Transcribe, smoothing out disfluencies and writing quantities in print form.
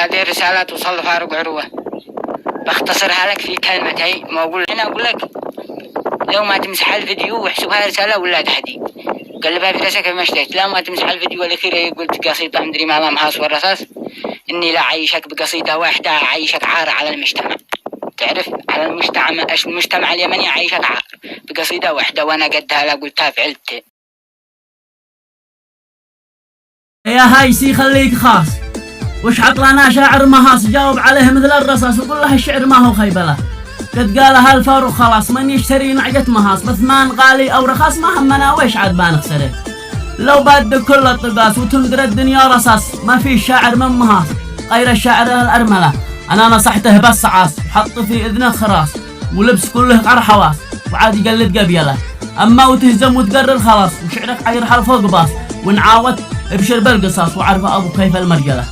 هذه رسالة توصل لفاروق عروة، بختصرها لك في كلمة. هي ما أنا أقول لك لو ما تمسح الفيديو واحسبها رسالة ولا تحدي، قلبها في راسك ما اشتهيت. لا ما تمسح الفيديو والأخير قلت قصيدة مدري ما مهاص والرصاص، إني لا أعيشك بقصيدة واحدة، أعيشك عار على المجتمع. تعرف على المجتمع اليمني أعيشك عار بقصيدة واحدة، وأنا قدها لا قلتها فعلت. يا هايسي خليك خاص، وش عطلنا شاعر مهاص جاوب عليه مثل الرصاص وقول له الشعر ما هو خيبله. قد قالها الفاروق خلاص من يشتري نعجة مهاص بثمان غالي أو رخاص ما همنا ويش عاد بانخسره. لو باد كل الطقاس وتندر الدنيا رصاص ما في شاعر من مهاص غير الشاعر الأرملة. أنا نصحته بس عاص وحط في إذنه خراص ولبس كله قر حواس وعاد يقلد قبيله. أما وتهزم وتقرر خلاص وشعرك عير حرف فوق باص ونعاود ابشر بالقصاص وعرف أبو كيف المرجلة.